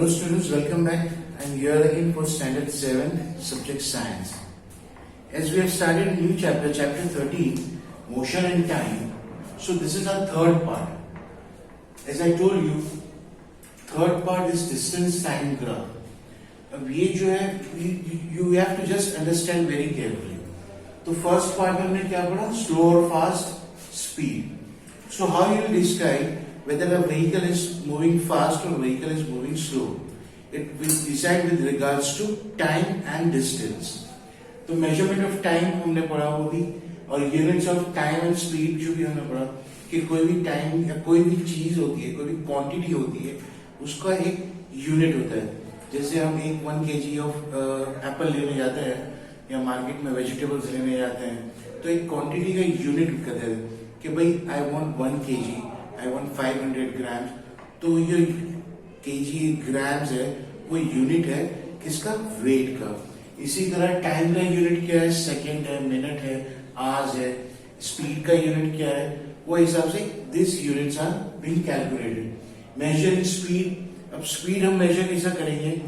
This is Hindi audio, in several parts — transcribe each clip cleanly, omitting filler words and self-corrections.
Hello students, welcome back. I'm here again for standard 7 subject science. As we have started a new chapter, chapter 13, motion and time. So this is our third part. As I told you, third part is distance time graph. अब ये जो है you have to just understand very carefully. तो first part में हमने क्या पढ़ा? Slow or fast, speed. So how you will describe whether a vehicle is moving fast or vehicle is moving slow? It will decide with regards to time and distance. तो measurement of time हमने पढ़ा वो भी, और units of time and speed जो भी हमने पढ़ा कि कोई भी time या कोई भी चीज होती है, कोई भी quantity होती है, उसका एक unit होता है. जैसे हम एक 1 kg ऑफ एप्पल लेने जाते हैं या मार्केट में वेजिटेबल्स लेने जाते हैं तो एक क्वांटिटी का यूनिट कहते हैं कि भाई I want 1 kg, I want 500 grams. तो ये kg ग्राम्स है वो यूनिट है किसका? वेट का. इसी तरह टाइम का यूनिट क्या है? सेकेंड है, मिनट है, आवर्स है. स्पीड का यूनिट क्या है? वो हिसाब से this units are being calculated. Measuring speed. अब स्पीड हम मेजर कैसा करेंगे?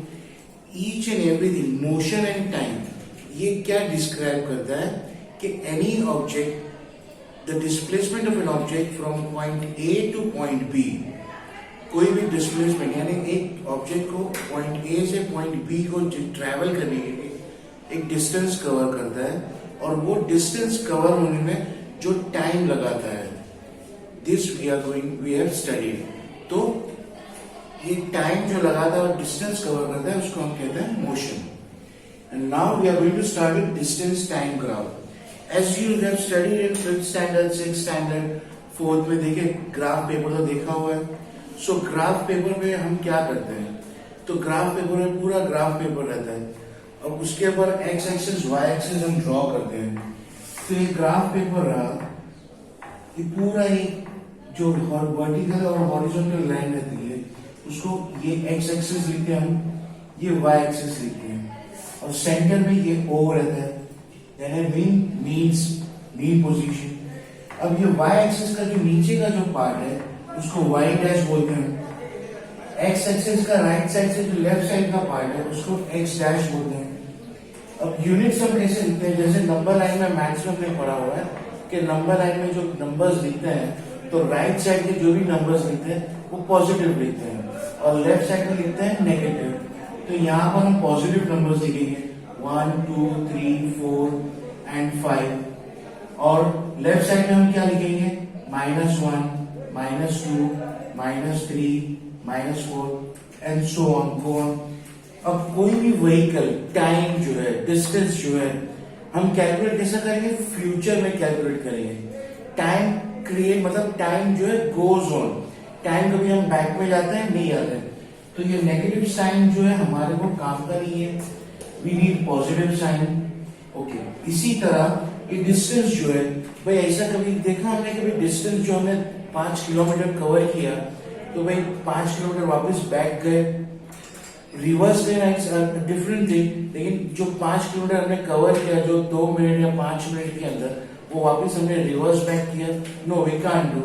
Each and everything, motion and time, ये क्या डिस्क्राइब करता है कि any object, the displacement of an object from point A to point B. कोई भी डिस्प्लेसमेंट यानी एक ऑब्जेक्ट को पॉइंट ए से पॉइंट बी को ट्रेवल करने के लिए एक डिस्टेंस कवर करता है, और वो डिस्टेंस कवर होने में जो टाइम लगाता है, दिस वी हैव स्टडीड. तो ये टाइम जो लगाता है और डिस्टेंस कवर करता है उसको हम कहते हैं motion. And now we are going to start with distance time graph. As you have studied in 5th standard, 6th standard, 4th में देखे ग्राफ पेपर तो देखा हुआ है. सो ग्राफ पेपर में हम क्या करते हैं? तो ग्राफ पेपर में पूरा ग्राफ पेपर रहता है, और उसके ऊपर एक्स एक्सिस वाई एक्सिस हम ड्रॉ करते हैं. तो ये ग्राफ पेपर रहा, ये पूरा एक जो वर्टिकल और हॉरिजॉन्टल लाइन रहती है उसको ये एक्स एक्सिस लिखते हैं हम, ये वाई एक्सिस लिखते हैं, और सेंटर में ये ओ रहता है यानी मीन पोजीशन. अब ये वाई एक्सिस का जो नीचे का जो पार्ट है उसको वाई डैश बोलते हैं. एक्स एक्सिस का राइट साइड से जो लेफ्ट साइड का पार्ट है उसको एक्स डैश बोलते हैं. अब यूनिट्स हम कैसे लिखते हैं? जैसे नंबर लाइन में मैथ्स में हमने पढ़ा हुआ है कि नंबर लाइन में जो नंबर्स लिखते हैं तो राइट साइड के जो भी नंबर्स लिखते हैं वो पॉजिटिव लिखते हैं और लेफ्ट साइड में लिखते हैं नेगेटिव. तो यहाँ पर हम पॉजिटिव नंबर्स लिखेंगे 1, 2, 3, 4 एंड 5, और लेफ्ट साइड में हम क्या लिखेंगे? -1, -2, -3, -4 एंड सो ऑन. अब कोई भी व्हीकल टाइम जो है, डिस्टेंस जो है, हम कैलकुलेट कैसे करेंगे? फ्यूचर में कैलकुलेट करेंगे. टाइम क्रिएट मतलब टाइम जो है गोज ऑन. टाइम कभी हम बैक में जाते हैं? नहीं जाते. तो ये नेगेटिव साइन जो है हमारे को काम का नहीं है. We need positive sign. Okay. इसी तरह ये डिस्टेंस जो है, भाई ऐसा कभी देखा हमने कभी डिस्टेंस जो हमने 5 किलोमीटर कवर किया तो भाई 5 किलोमीटर वापस बैक गए, रिवर्स गए, डिफरेंट थिंग. लेकिन जो 5 किलोमीटर हमने कवर किया जो 2 मिनट या 5 मिनट के अंदर, वो वापस हमने रिवर्स बैक किया. No, we can't do.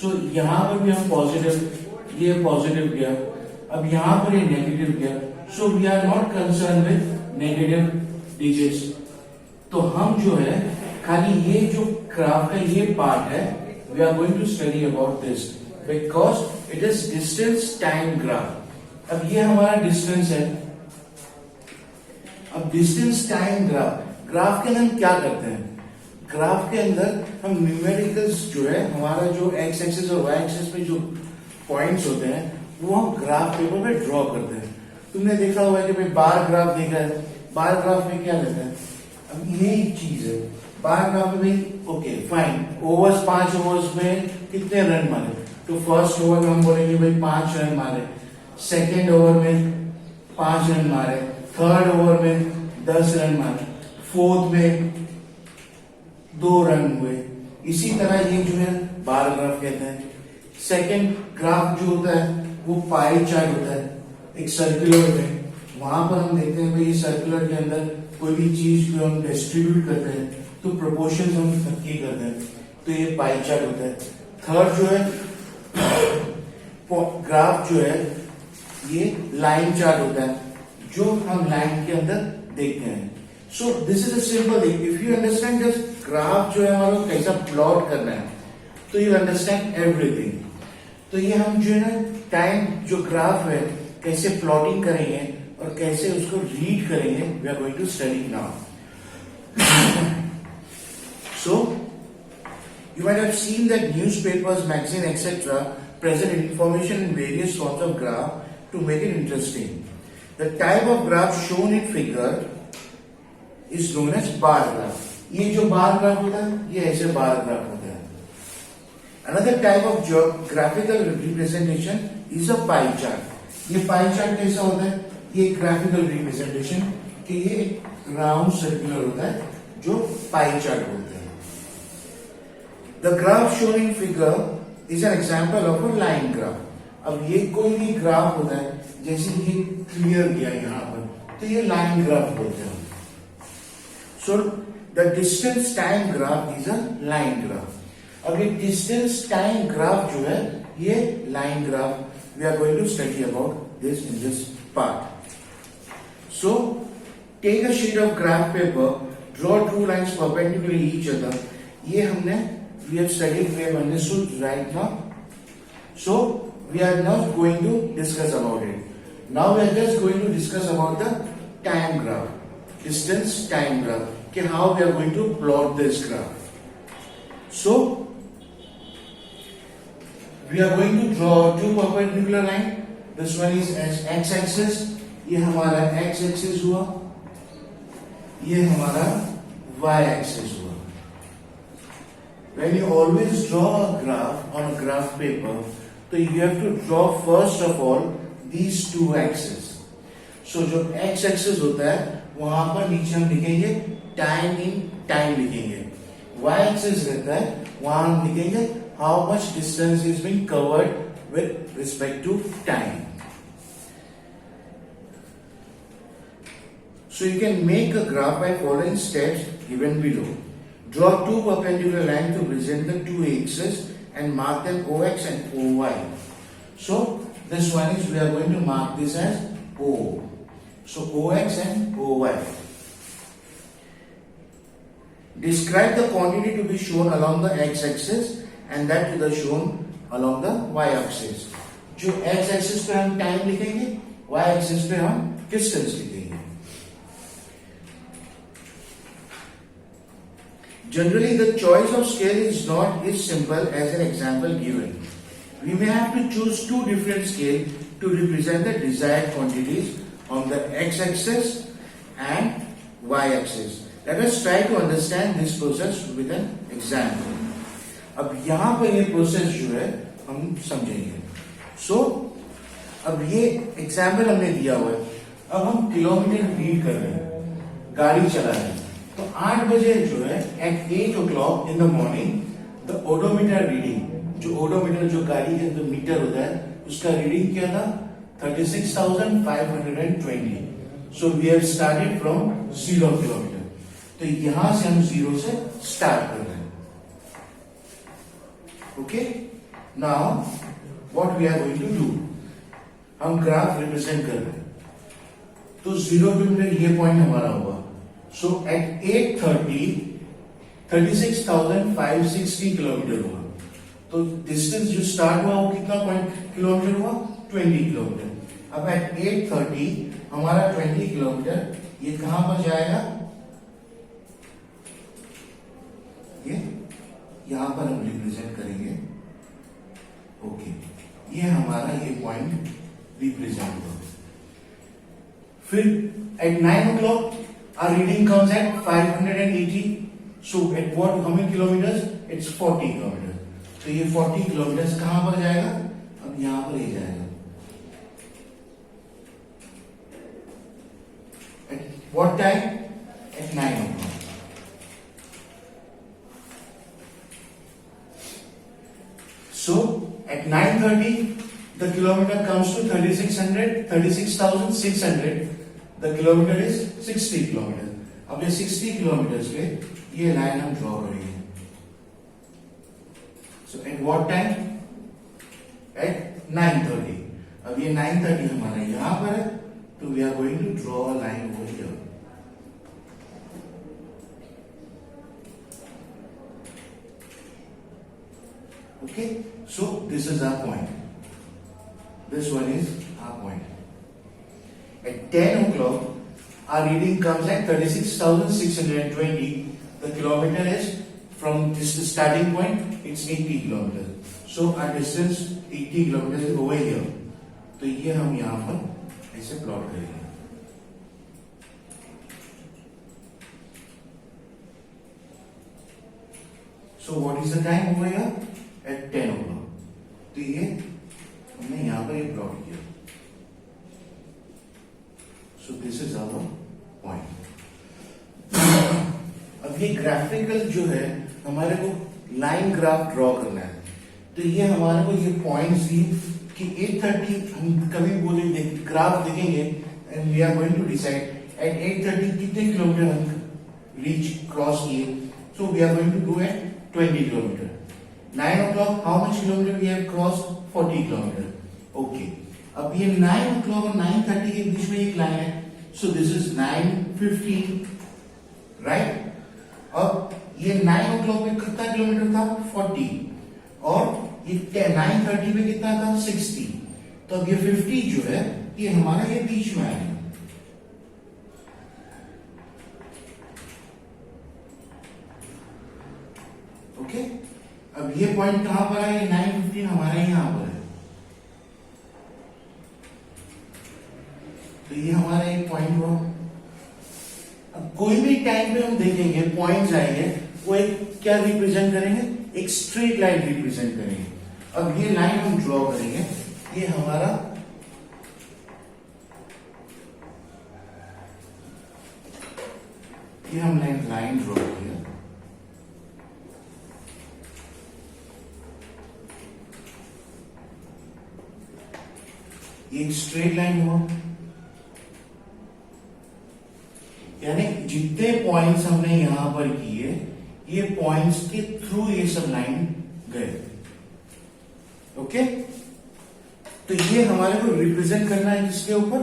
So यहाँ पर भी हम पॉजिटिव, ये पॉजिटिव किया, अब यहाँ पर ये नेगेटिव किया. So we are not concern with negative digits. तो हम जो है खाली ये जो ग्राफ का ये पार्ट है, we are going to study about this because it is distance time graph. अब ये हमारा डिस्टेंस है. अब डिस्टेंस टाइम ग्राफ के अंदर हम क्या करते हैं? ग्राफ के अंदर हम न्यूमेरिकल्स जो है, हमारा जो एक्स एक्सिस और वाई एक्सिस पे जो पॉइंट्स होते हैं वो हम ग्राफ पेपर पे ड्रॉ करते हैं. तुमने देखा हुआ है कि भाई बार ग्राफ देखा है. बार ग्राफ में क्या रहता है? अब ये एक चीज है बार ग्राफ में. भाई ओके फाइन, ओवर्स 5 ओवर्स में कितने रन मारे? तो फर्स्ट ओवर में हम बोलेंगे भाई 5 रन मारे, सेकेंड ओवर में 5 रन मारे, थर्ड ओवर में 10 रन मारे, फोर्थ में 2 रन हुए. इसी तरह ये जो है बार ग्राफ कहते हैं. सेकेंड ग्राफ जो होता है वो पाई चार्ट होता है एक सर्कुलर में. वहां पर हम देखते हैं भाई सर्कुलर के अंदर कोई भी चीज को हम डिस्ट्रीब्यूट करते हैं तो प्रोपोर्शन हम नक्की करते हैं, तो ये पाई चार्ट होता है. थर्ड जो है ग्राफ जो है ये लाइन चार्ट होता है जो हम लाइन के अंदर देखते हैं. So this is a simple thing. If you understand just graph जो है हमारा कैसा प्लॉट करना है तो यू अंडरस्टैंड एवरीथिंग. तो ये हम जो है ना टाइम जो ग्राफ है कैसे प्लॉटिंग करेंगे और कैसे उसको रीड करेंगे, we are going to study now. So you might have seen that newspapers, magazine, etc. present information in various forms of graph to make it interesting. The type of graph shown in figure is known as bar graph. ये जो बार ग्राफ होता है ये ऐसे बार ग्राफ होता है. Another type of graphical representation is a pie chart. ये पाई चार्ट कैसा होता है? ये ग्राफिकल रिप्रेजेंटेशन कि ये राउंड सर्कुलर होता है जो पाई चार्ट बोलते हैं. The graph shown in figure is an example of a line graph. अब ये कोई भी ग्राफ होता है जैसे ये क्लियर किया यहाँ पर तो ये लाइन ग्राफ बोलते हैं. So the distance time graph is a line graph. अब ये distance time graph जो है ये line graph. We are going to study about this in this part. So take a sheet of graph paper, draw two lines perpendicular to each other. ये हमने we have studied, we have understood right now. So we are not going to discuss about it. Now we are just going to discuss about the time graph, distance time graph, कि how we are going to plot this graph. So we are going to draw two perpendicular line. This one is as x-axis. ये हमारा x-axis हुआ, ये हमारा y-axis हुआ. When you always draw a graph on a graph paper, so you have to draw first of all these two axes. So जो x-axis होता है वहां पर नीचे हम लिखेंगे time in time लिखेंगे. y-axis रहता है वहां हम लिखेंगे how much distance is being covered with respect to time. So you can make a graph by following steps given below. Draw two perpendicular lines to present the two axes and mark them OX and OY. So this one is we are going to mark this as O. So OX and OY. Describe the quantity to be shown along the x-axis and that to the shown along the y-axis. जो x-axis पे हम time लिखेंगे, y-axis पे हम distance लिखेंगे. Generally, the choice of scale is not as simple as an example given. We may have to choose two different scales to represent the desired quantities on the x-axis and y-axis. Let us try to understand this process with an example. अब यहाँ पर ये प्रोसेस जो है हम समझेंगे. So, अब ये एग्जाम्पल हमने दिया हुआ है. अब हम किलोमीटर रीड कर रहे हैं, गाड़ी चला रहे हैं. तो 8 बजे जो है at 8 o'clock in the morning the odometer reading, जो ओडोमीटर जो गाड़ी के अंदर मीटर होता है उसका रीडिंग क्या था 36,520. So we have started from 0 kilometre. तो यहां से हम 0 से स्टार्ट कर रहे हैं. Okay, now what we are going to do, हम ग्राफ रिप्रेजेंट कर रहे हैं. तो 0 किलोमीटर ये पॉइंट हमारा हुआ. सो एट 8:30 36,560 किलोमीटर हुआ. तो डिस्टेंस जो स्टार्ट हुआ वो कितना किलोमीटर हुआ 20 किलोमीटर. अब एट 8:30 हमारा 20 किलोमीटर ये कहां पर जाएगा, ये यहां पर हम रिप्रेजेंट करेंगे. ओके, ये हमारा ये पॉइंट रिप्रेजेंट हुआ. फिर eight 9 o'clock our reading comes at 580. So at what, how many kilometers? It's 40 kilometers. तो ये 40 kilometers कहां पर जाएगा, अब यहां पर ही जाएगा. At what time? At 9 o'clock. So at 9:30 the kilometer comes to 36,600. The kilometer is 60 kilometers. अब ये 60 kilometers पे ये लाइन हम ड्रॉ करेंगे. So at what time? At 9:30. अब ये 9:30 हमारा यहां पर है, तो we are going to draw a line over here. Okay, so this is our point. This one is our point. At 10 o'clock, our reading comes at 36,620. The kilometer is from this starting point, it's 80 kilometers. So our distance 80 kilometers is over here. तो ये हम यहाँ पर ऐसे प्लॉट करेंगे. So what is the time over here? At 10 o'clock. तो ये हमने यहाँ पर एक प्लॉट किया. So this is our point. अब ये ग्राफिकल जो है हमारे को लाइन ग्राफ ड्रॉ करना है. तो ये हमारे को ये पॉइंट्स दी कि 8:30 हम कभी बोलेंगे ग्राफ देखेंगे and we are going to decide at 8:30 कितने किलोमीटर हम रीच क्रॉस किए. So we are going to do at 20 kilometre. 9 o'clock how much kilometre we have cross 40 kilometre. Okay, अब ये 9 o'clock और 9:30 के बीच में एक लाइन है. So this is 9:15, right. अब ये 9 o'clock पे कितना किलोमीटर था 40 और ये 9:30 पे कितना था 60. तो अब ये 50 जो है ये हमारा ये बीच में आएगा. ओके, अब ये पॉइंट कहां पर है? 9:15 हमारे यहां पर है. तो ये हमारा एक पॉइंट हुआ. अब कोई भी टाइम पे हम देखेंगे पॉइंट्स आएंगे, वो एक क्या रिप्रेजेंट करेंगे? एक स्ट्रेट लाइन रिप्रेजेंट करेंगे. अब ये लाइन हम ड्रॉ करेंगे. ये हमारा ये हमने लाइन ड्रॉ किया. ये एक स्ट्रेट लाइन हुआ. यानी जितने पॉइंट्स हमने यहां पर किए ये पॉइंट्स के थ्रू ये सब लाइन गए. ओके, तो ये हमारे को रिप्रेजेंट करना है किसके ऊपर?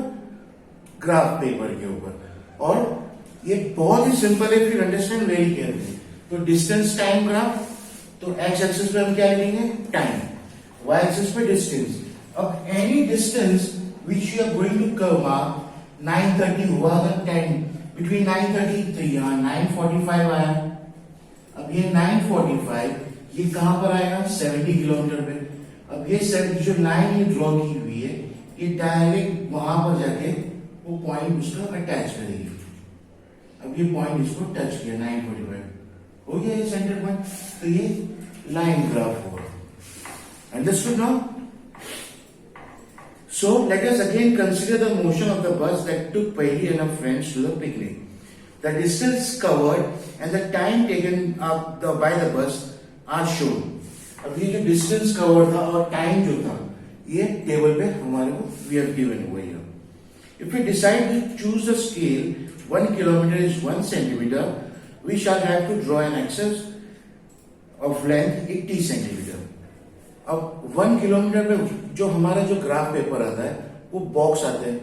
ग्राफ पेपर के ऊपर. और ये बहुत ही सिंपल है, फिर अंडरस्टैंड वेरी केयरफुली. तो डिस्टेंस टाइम ग्राफ, तो एक्स एक्सिस पे हम क्या लिखेंगे? टाइम. वाई एक्सिस पे डिस्टेंस. अब any distance which you are going to cover, 9:30 हुआ अगर 10 बिटवीन 9:30 तो यहाँ 9:45 आया. अब ये 9:45 ये कहां पर आएगा? 70 किलोमीटर पे. अब ये जो लाइन ये ड्रॉ की हुई है ये डायरेक्ट वहां पर जाके वो पॉइंट उसका अटैच करेगी. अब ये पॉइंट इसको टच किया 9:45 हो गया ये सेंटर पॉइंट. तो ये लाइन ग्राफ होगा. Understood now? So let us again consider the motion of the bus that took Paili and her friends to the picnic. The distance covered and the time taken up by the bus are shown. अब ये जो distance covered था और time जो था ये टेबल पे हमारे को we have given over here. If we decide to choose the scale 1 kilometer is 1 centimeter, we shall have to draw an axis of length 80 centimeter. अब 1 किलोमीटर पे जो हमारा जो ग्राफ पेपर आता है वो बॉक्स आते हैं.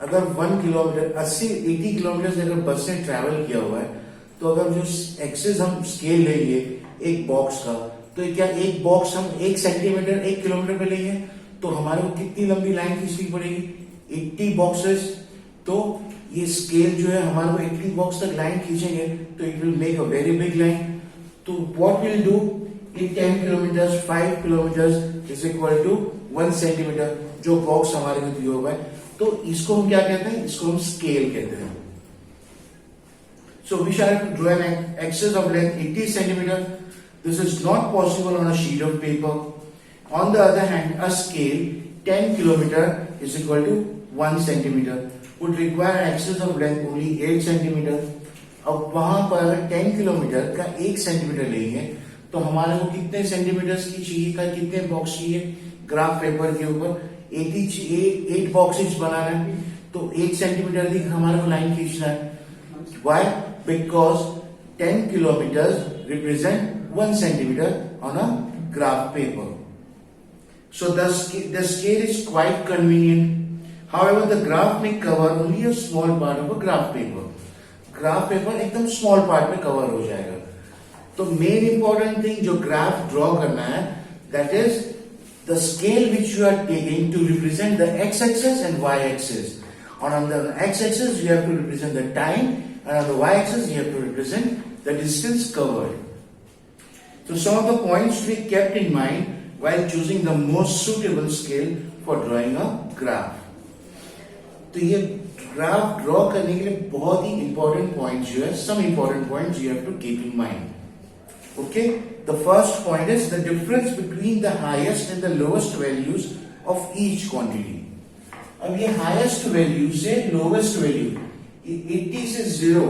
अगर 1 किलोमीटर 80 किलोमीटर से अगर बस ने ट्रैवल किया हुआ है तो अगर जो एक्सिस हम स्केल लेंगे एक बॉक्स का, तो क्या एक बॉक्स हम 1 सेंटीमीटर 1 किलोमीटर पे लेंगे तो हमारे को कितनी लंबी लाइन खींचनी पड़ेगी? 80 बॉक्सेस. तो ये स्केल जो है हमारे को 80 बॉक्स तक लाइन खींचेंगे तो it will make a very big line. तो what will do in 10 kilometers 5 kilometers is equal to 1 centimeter जो बॉक्स हमारे को दिया हुआ है. तो इसको हम क्या कहते हैं? इसको हम स्केल कहते हैं. So we shall have to draw an axis of length 80 centimeter. This is not possible on a sheet of paper. On the other hand, a scale 10 kilometer is equal to 1 centimeter would require an axis of length only 8 centimeter. अब वहां पर 10 किलोमीटर का 1 सेंटीमीटर लेंगे तो हमारे को कितने सेंटीमीटर्स की चाहिए का कितने बॉक्स चाहिए? ग्राफ पेपर के ऊपर 8 बॉक्सेस बनाना है तो 1 सेंटीमीटर की हमारे को लाइन खींचना है. Why? Because 10 kilometres represent 1 centimeter on a graph paper. So the scale is quite convenient. However, the graph may cover only a small part of a graph paper. Graph paper एकदम स्मॉल पार्ट में कवर हो जाएगा. तो मेन इंपॉर्टेंट थिंग जो ग्राफ ड्रॉ करना है, that is the scale which you are taking to represent the X axis and Y axis. On the x-axis you have to represent the time, and on the y-axis you have to represent the distance covered. So some of the points to be kept in mind while choosing the most suitable scale for drawing a graph. तो ये ग्राफ ड्रॉ करने के लिए बहुत ही इंपॉर्टेंट पॉइंट्स जो है, some important points you have to keep in mind. Okay, the first point is the difference between the highest and the lowest values of each quantity. अब ये हाईएस्ट वैल्यू से लोवेस्ट वैल्यू, 80 से 0,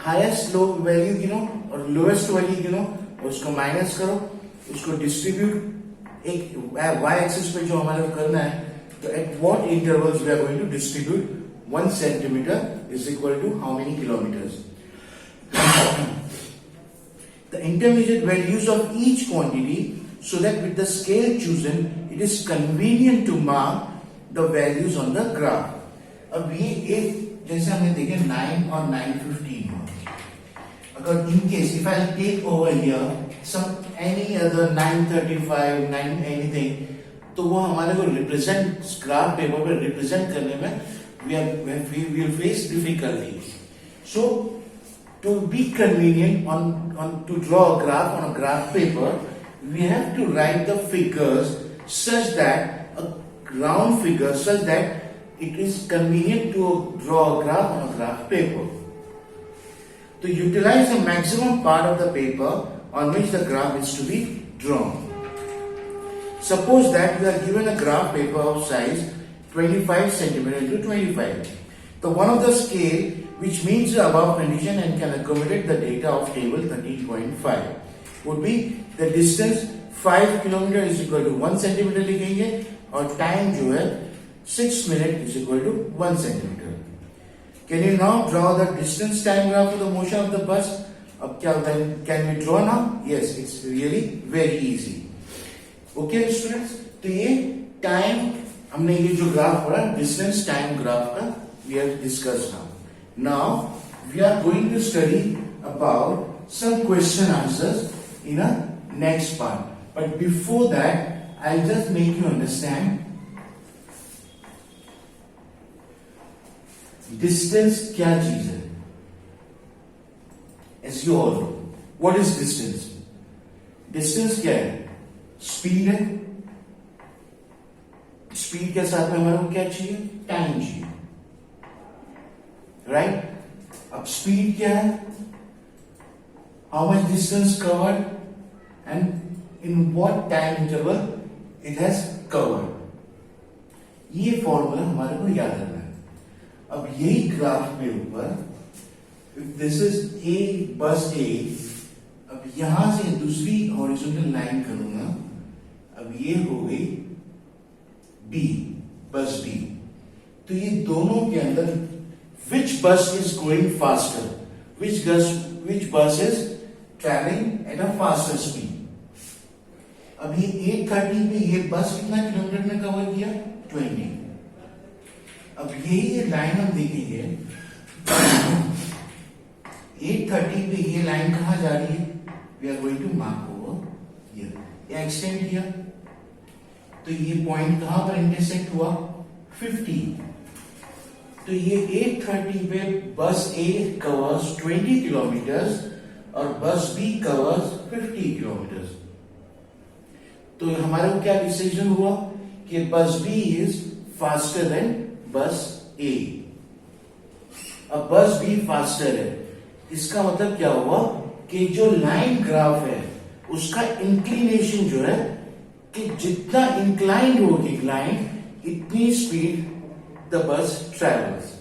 हाईएस्ट लो वैल्यू गिनो और लोवेस्ट वैल्यू गिनो, उसको माइनस करो, उसको डिस्ट्रीब्यूट एक वाई एक्सिस पे जो हमारे करना है. तो at what intervals we are going to distribute 1 centimetre is equal to how many kilometres. The intermediate values of each quantity, so that with the scale chosen it is convenient to mark the values on the graph. अब ये एक जैसे हमने देखे 9 और 9:15. अगर in case if I take over here some any other 9:35, 9 anything, तो वो हमारे को रिप्रेजेंट ग्राफ पेपर पे रिप्रेजेंट करने में we will face difficulties. So to be convenient to draw a graph on a graph paper, we have to write the figures such that round figure such that it is convenient to draw a graph on a graph paper. To utilize the maximum part of the paper on which the graph is to be drawn. Suppose that you are given a graph paper of size 25 centimeter into 25. So one of the scale which meets the above condition and can accommodate the data of table 13.5 would be the distance 5 kilometer is equal to 1 centimeter लिखेंगे और टाइम जो है 6 minutes is equal to 1 centimeter. Can you now draw the distance time graph of the motion of the bus? अब क्या होता है? Can we draw now? Yes, it's really very easy. Okay students, तो ये टाइम हमने ये जो ग्राफ पढ़ा डिस्टेंस टाइम ग्राफ का we have discussed now. Now we are going to study about some question answers in a next part. But before that, I'll just make you understand distance क्या चीज है. As you all know, what is distance? Distance क्या है? स्पीड है. स्पीड के साथ में हमारे को क्या चाहिए? टाइम चाहिए. राइट? अब स्पीड क्या है? How much distance covered and in what time interval it has covered. ये फॉर्मूला हमारे को याद रखना है. अब यही ग्राफ में ऊपर दिस इज ए बस ए. अब यहां से दूसरी हॉरिजॉन्टल लाइन करूंगा. अब ये हो गई बी, बस बी. तो ये दोनों के अंदर which bus is going faster? Which bus is traveling at a faster speed? अब ये 8:30 पे ये बस कितना किलोमीटर में कवर किया? 20. अब यही लाइन हम देखेंगे 8:30 पे ये लाइन कहां जा रही है? We are going to mark over here. ये एक्सटेंड किया तो ये पॉइंट कहां पर इंटरसेक्ट हुआ? 50. तो ये 8:30 पे बस ए कवर्स 20 किलोमीटर्स और बस बी कवर्स 50 किलोमीटर्स. तो हमारे को क्या डिसीजन हुआ कि बस बी इज फास्टर देन बस ए. अब बस बी फास्टर है, इसका मतलब क्या हुआ कि जो लाइन ग्राफ है उसका इंक्लिनेशन जो है कि जितना इंक्लाइंड होगी लाइन इतनी स्पीड द बस ट्रेवल्स.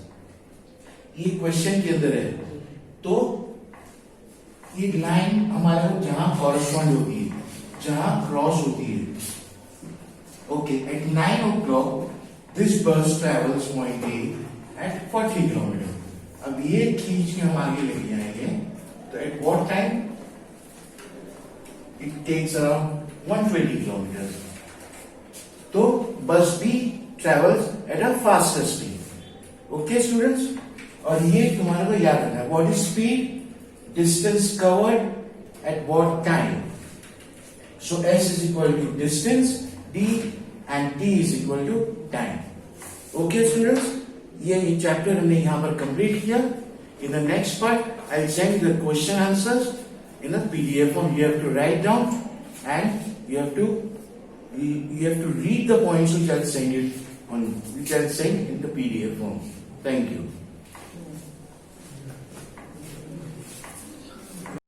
ये क्वेश्चन के अंदर है. तो ये लाइन हमारे को जहां कॉरेस्पॉन्ड होती है, जहां क्रॉस होती है. Okay, at 9 o'clock this bus travels point A at 40 kilometre. अब ये खींच के हम आगे लेके जाएंगे तो at what time it takes around 120 kilometre. bus B travels at a faster speed. Okay students? और ये तुम्हारे को याद रखना है. What is speed? Distance covered at what time? So S is equal to distance, D and T is equal to time. Okay students? ये chapter हमने यहाँ पर complete किया. In the next part, I'll send you the question answers in a PDF form. You have to write down and you have to read the points which I'll send in the PDF form. Thank you.